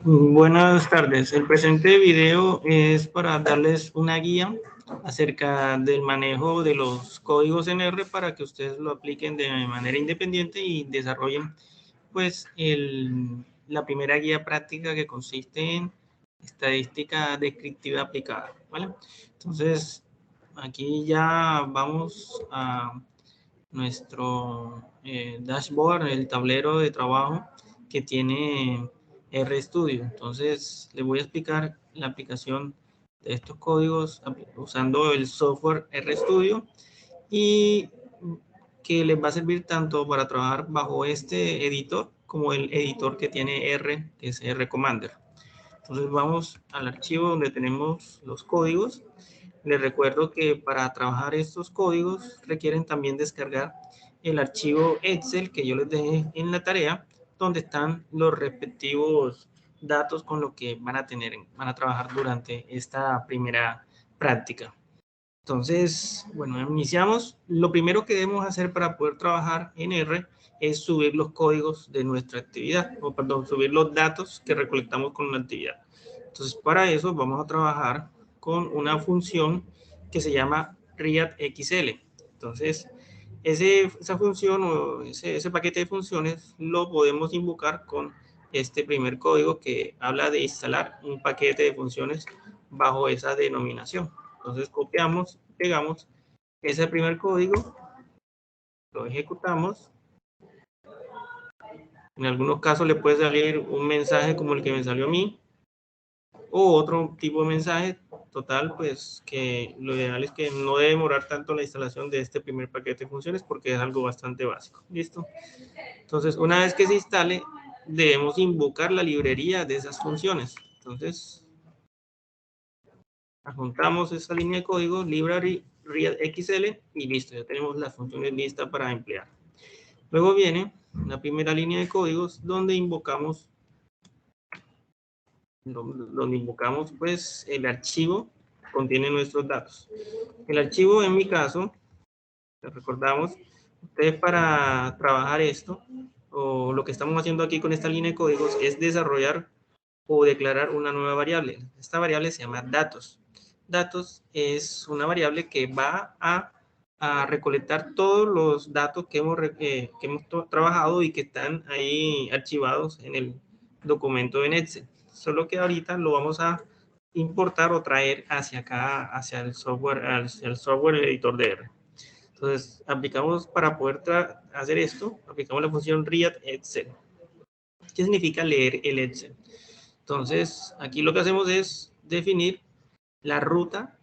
Buenas tardes. El presente video es para darles una guía acerca del manejo de los códigos en R para que ustedes lo apliquen de manera independiente y desarrollen pues la primera guía práctica que consiste en estadística descriptiva aplicada, ¿vale? Entonces, aquí ya vamos a nuestro dashboard, el tablero de trabajo que tiene RStudio. Entonces, les voy a explicar la aplicación de estos códigos usando el software RStudio y que les va a servir tanto para trabajar bajo este editor como el editor que tiene R, que es R Commander. Entonces vamos al archivo donde tenemos los códigos. Les recuerdo que para trabajar estos códigos requieren también descargar el archivo Excel que yo les dejé en la tarea, donde están los respectivos datos con los que van a trabajar durante esta primera práctica. Entonces, bueno, iniciamos. Lo primero que debemos hacer para poder trabajar en R es subir los códigos de nuestra actividad, o perdón, subir los datos que recolectamos con la actividad. Entonces, para eso vamos a trabajar con una función que se llama readxl. Entonces, esa función o ese paquete de funciones lo podemos invocar con este primer código que habla de instalar un paquete de funciones bajo esa denominación. Entonces copiamos, pegamos ese primer código, lo ejecutamos. En algunos casos le puede salir un mensaje como el que me salió a mí, o otro tipo de mensaje. Total, pues que lo ideal es que no debe demorar tanto la instalación de este primer paquete de funciones porque es algo bastante básico. ¿Listo? Entonces, una vez que se instale, debemos invocar la librería de esas funciones. Entonces, adjuntamos esa línea de código, library readxl, y listo, ya tenemos las funciones listas para emplear. Luego viene la primera línea de códigos donde invocamos pues el archivo que contiene nuestros datos. El archivo, en mi caso, recordamos, ustedes para trabajar esto, o lo que estamos haciendo aquí con esta línea de códigos, es desarrollar o declarar una nueva variable. Esta variable se llama datos. Datos es una variable que va a recolectar todos los datos que hemos trabajado y que están ahí archivados en el documento en Excel. Solo que ahorita lo vamos a importar o traer hacia acá, hacia el software, el editor de R. Entonces, aplicamos para poder hacer esto, aplicamos la función readExcel. ¿Qué significa leer el Excel? Entonces, aquí lo que hacemos es definir la ruta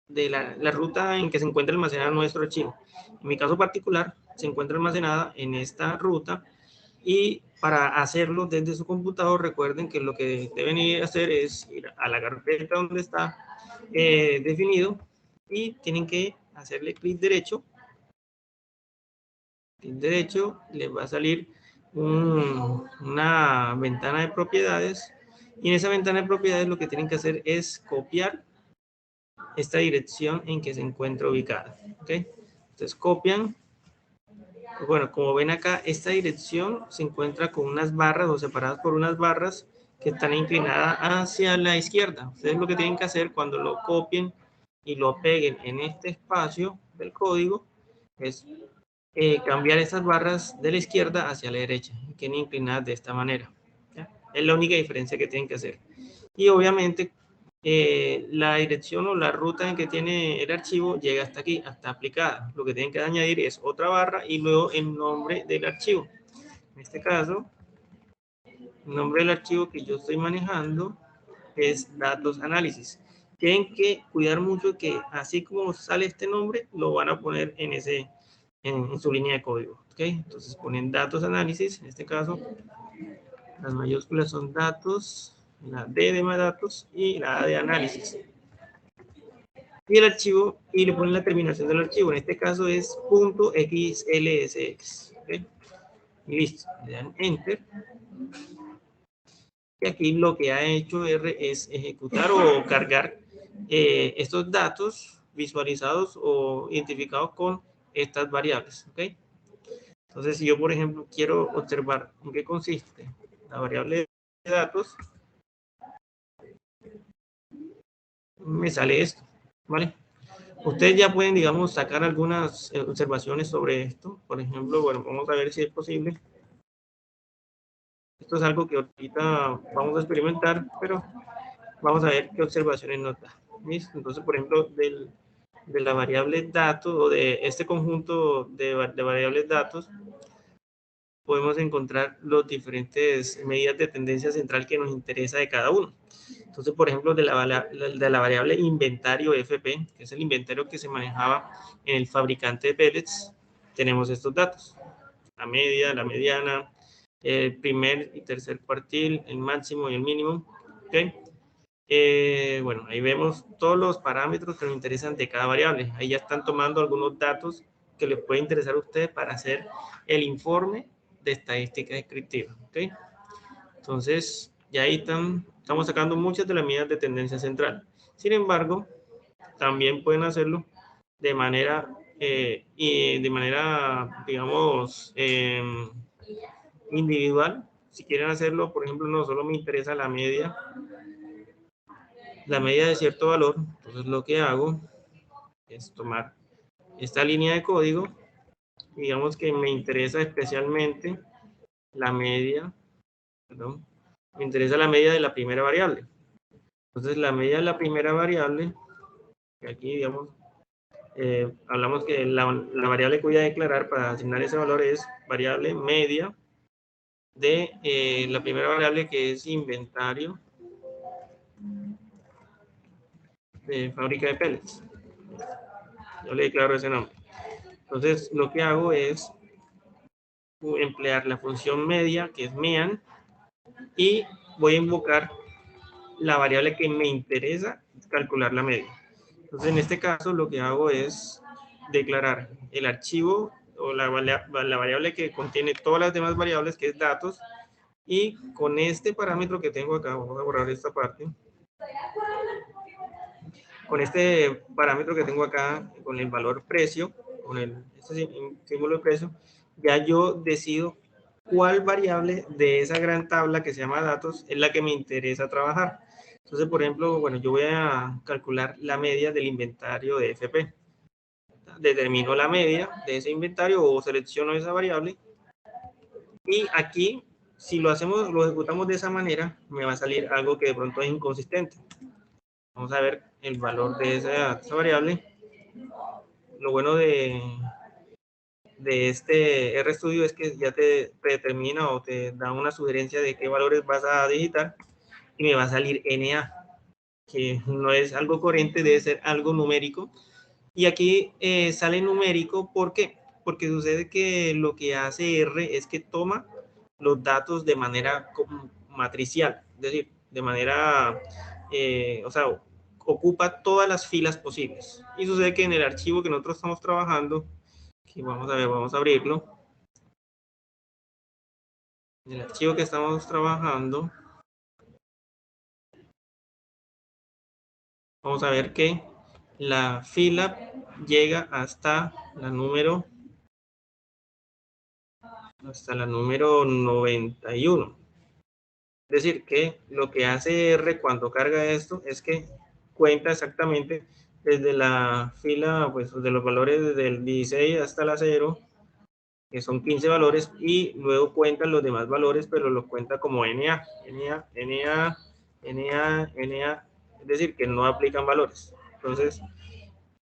de la ruta en que se encuentra almacenado nuestro archivo. En mi caso particular, se encuentra almacenada en esta ruta y para hacerlo desde su computador, recuerden que lo que deben ir a hacer es ir a la carpeta donde está definido y tienen que hacerle clic derecho. Clic derecho, les va a salir una ventana de propiedades y en esa ventana de propiedades lo que tienen que hacer es copiar esta dirección en que se encuentra ubicada. ¿Okay? Entonces copian. Bueno, como ven acá, esta dirección se encuentra con unas barras o separadas por unas barras que están inclinadas hacia la izquierda. Ustedes lo que tienen que hacer cuando lo copien y lo peguen en este espacio del código es cambiar estas barras de la izquierda hacia la derecha, que queden inclinadas de esta manera. ¿Ya? Es la única diferencia que tienen que hacer. Y obviamente la dirección o la ruta en que tiene el archivo llega hasta aquí, hasta aplicada. Lo que tienen que añadir es otra barra y luego el nombre del archivo. En este caso, el nombre del archivo que yo estoy manejando es datos análisis. Tienen que cuidar mucho que así como sale este nombre, lo van a poner en su línea de código. ¿Okay? Entonces ponen datos análisis, en este caso las mayúsculas son datos, la D de más datos y la A de análisis. Y el archivo, y le ponen la terminación del archivo, en este caso es .xlsx. ¿Okay? Y listo, le dan enter. Y aquí lo que ha hecho R es ejecutar o cargar estos datos visualizados o identificados con estas variables, ¿ok? Entonces, si yo, por ejemplo, quiero observar en qué consiste la variable de datos, me sale esto, ¿vale? Ustedes ya pueden, digamos, sacar algunas observaciones sobre esto. Por ejemplo, bueno, vamos a ver si es posible. Esto es algo que ahorita vamos a experimentar, pero vamos a ver qué observaciones nos da. ¿Listo? Entonces, por ejemplo, de la variable datos o de este conjunto de variables datos, podemos encontrar las diferentes medidas de tendencia central que nos interesa de cada uno. Entonces, por ejemplo, de la variable inventario FP, que es el inventario que se manejaba en el fabricante de pellets, tenemos estos datos. La media, la mediana, el primer y tercer cuartil, el máximo y el mínimo. ¿Okay? Bueno, ahí vemos todos los parámetros que nos interesan de cada variable. Ahí ya están tomando algunos datos que les puede interesar a ustedes para hacer el informe de estadística descriptiva. ¿Okay? Entonces, ya ahí estamos sacando muchas de las medidas de tendencia central. Sin embargo, también pueden hacerlo de manera, digamos, individual. Si quieren hacerlo, por ejemplo, no solo me interesa la media de cierto valor, entonces lo que hago es tomar esta línea de código, digamos que me interesa especialmente la media, perdón, me interesa la media de la primera variable. Entonces la media de la primera variable, que aquí digamos, hablamos que la variable que voy a declarar para asignar ese valor es variable media de la primera variable, que es inventario de fábrica de pellets. Yo le declaro ese nombre. Entonces lo que hago es emplear la función media, que es mean, y voy a invocar la variable que me interesa calcular la media. Entonces en este caso lo que hago es declarar el archivo o la variable que contiene todas las demás variables, que es datos, y con este parámetro que tengo acá, vamos a borrar esta parte, con este parámetro que tengo acá, con el valor precio, con este símbolo de precio, ya yo decido cuál variable de esa gran tabla que se llama datos es la que me interesa trabajar. Entonces, por ejemplo, bueno, yo voy a calcular la media del inventario de FP. Determino la media de ese inventario o selecciono esa variable. Y aquí, si lo ejecutamos de esa manera, me va a salir algo que de pronto es inconsistente. Vamos a ver el valor de esa variable. Lo bueno de este RStudio es que ya te determina o te da una sugerencia de qué valores vas a digitar y me va a salir NA, que no es algo corriente, debe ser algo numérico. Y aquí sale numérico, ¿por qué? Porque sucede que lo que hace R es que toma los datos de manera matricial, es decir, de manera, o sea, ocupa todas las filas posibles. Y sucede que en el archivo que nosotros estamos trabajando, que vamos a ver, vamos a abrirlo. En el archivo que estamos trabajando, vamos a ver que la fila llega hasta la número 91. Es decir, que lo que hace R cuando carga esto es que cuenta exactamente desde la fila, pues de los valores desde el 16 hasta la 0, que son 15 valores, y luego cuenta los demás valores, pero los cuenta como NA, NA, NA, NA, NA, es decir, que no aplican valores. Entonces,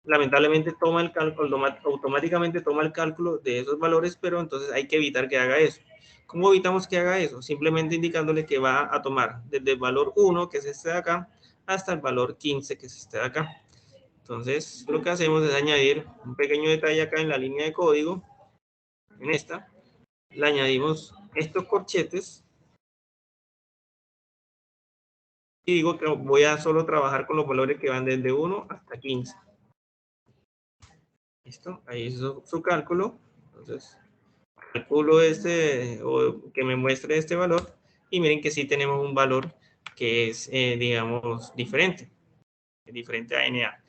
lamentablemente toma el cálculo, automáticamente toma el cálculo de esos valores, pero entonces hay que evitar que haga eso. ¿Cómo evitamos que haga eso? Simplemente indicándole que va a tomar desde el valor 1, que es este de acá, hasta el valor 15, que es este de acá. Entonces, lo que hacemos es añadir un pequeño detalle acá en la línea de código. En esta, le añadimos estos corchetes. Y digo que voy a solo trabajar con los valores que van desde 1 hasta 15. ¿Listo? Ahí hizo su cálculo. Entonces, calculo o que me muestre este valor, y miren que sí tenemos un valor que es, digamos, diferente a NA.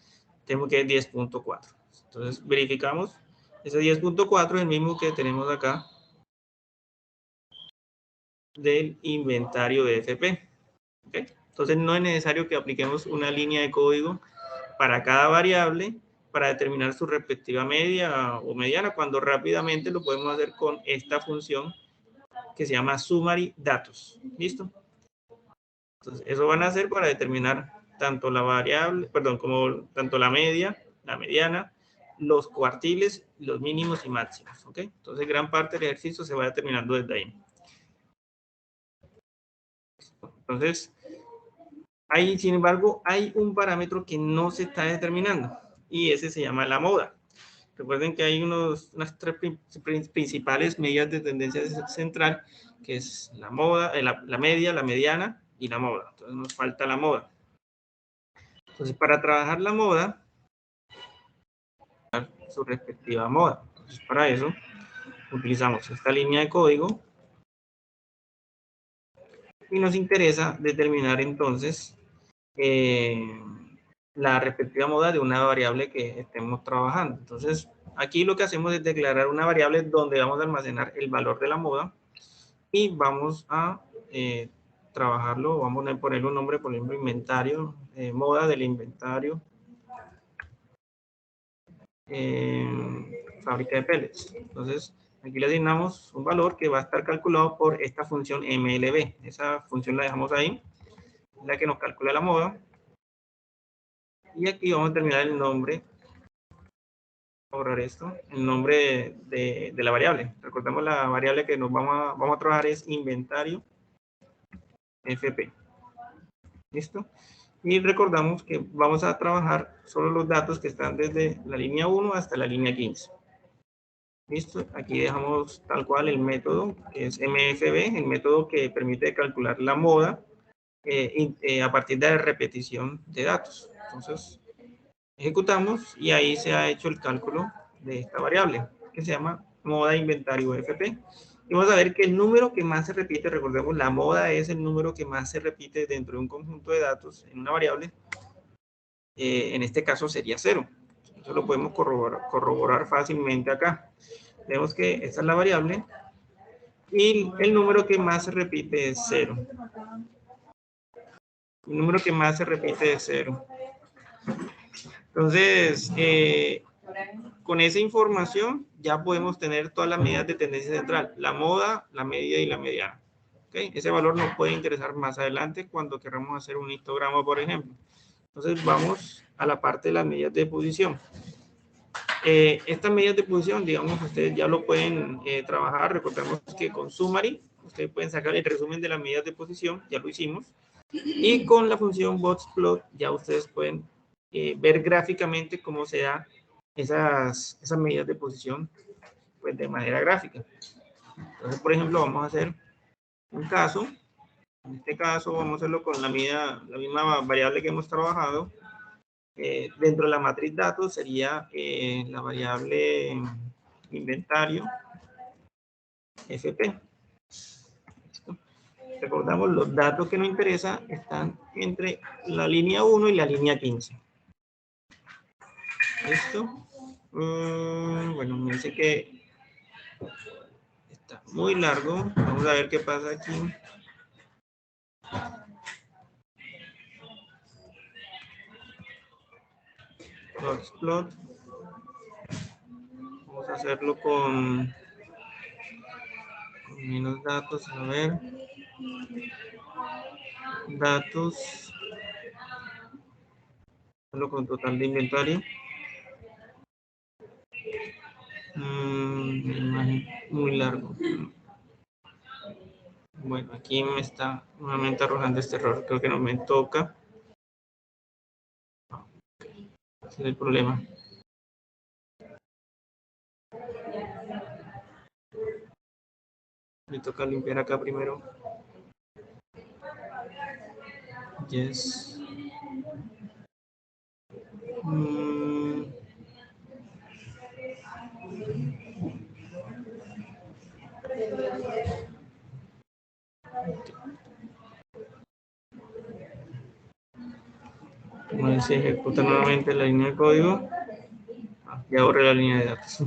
tenemos que es 10.4. Entonces verificamos, ese 10.4 es el mismo que tenemos acá del inventario de FP. ¿Okay? Entonces no es necesario que apliquemos una línea de código para cada variable para determinar su respectiva media o mediana, cuando rápidamente lo podemos hacer con esta función que se llama summary datos. ¿Listo? Entonces eso van a hacer para determinar tanto la variable, perdón, como tanto la media, la mediana, los cuartiles, los mínimos y máximos. ¿Ok? Entonces gran parte del ejercicio se va determinando desde ahí. Entonces, sin embargo, hay un parámetro que no se está determinando y ese se llama la moda. Recuerden que hay unas tres principales medidas de tendencia central, que es la moda, la media, la mediana y la moda. Entonces nos falta la moda. Entonces para trabajar la moda, su respectiva moda. Entonces para eso utilizamos esta línea de código y nos interesa determinar entonces la respectiva moda de una variable que estemos trabajando. Entonces, aquí lo que hacemos es declarar una variable donde vamos a almacenar el valor de la moda y vamos a trabajarlo, vamos a ponerle un nombre, por ejemplo, inventario, moda del inventario, fábrica de pellets. Entonces, aquí le asignamos un valor que va a estar calculado por esta función MLB. Esa función la dejamos ahí, la que nos calcula la moda. Y aquí vamos a terminar el nombre, borrar esto, el nombre de la variable. Recordemos la variable que nos vamos a trabajar es inventario FP. ¿Listo? Y recordamos que vamos a trabajar solo los datos que están desde la línea 1 hasta la línea 15. ¿Listo? Aquí dejamos tal cual el método, que es MFB, el método que permite calcular la moda a partir de la repetición de datos. Entonces, ejecutamos y ahí se ha hecho el cálculo de esta variable que se llama moda inventario FP. Y vamos a ver que el número que más se repite, recordemos, la moda es el número que más se repite dentro de un conjunto de datos en una variable. En este caso sería 0. Eso lo podemos corroborar fácilmente acá. Vemos que esta es la variable y el número que más se repite es 0. El número que más se repite es 0. Entonces, con esa información ya podemos tener todas las medidas de tendencia central, la moda, la media y la mediana. ¿Okay? Ese valor nos puede interesar más adelante cuando queramos hacer un histograma, por ejemplo. Entonces vamos a la parte de las medidas de posición. Estas medidas de posición, digamos, ustedes ya lo pueden trabajar. Recordemos que con Summary, ustedes pueden sacar el resumen de las medidas de posición, ya lo hicimos. Y con la función boxplot ya ustedes pueden ver gráficamente cómo se da esas medidas de posición pues, de manera gráfica. Entonces, por ejemplo, vamos a hacer un caso. En este caso vamos a hacerlo con la misma variable que hemos trabajado. Dentro de la matriz datos sería la variable inventario FP. ¿Listo? Recordamos, los datos que nos interesan están entre la línea 1 y la línea 15. ¿Listo? Bueno, me dice que está muy largo. Vamos a ver qué pasa aquí. Plot. Vamos a hacerlo con menos datos. A ver. Datos. Solo con total de inventario. Muy largo. Bueno, aquí me está nuevamente arrojando este error. Creo que no me toca. Ese es el problema. Me toca limpiar acá primero. Yes. se ejecuta nuevamente la línea de código. Ya borré la línea de datos.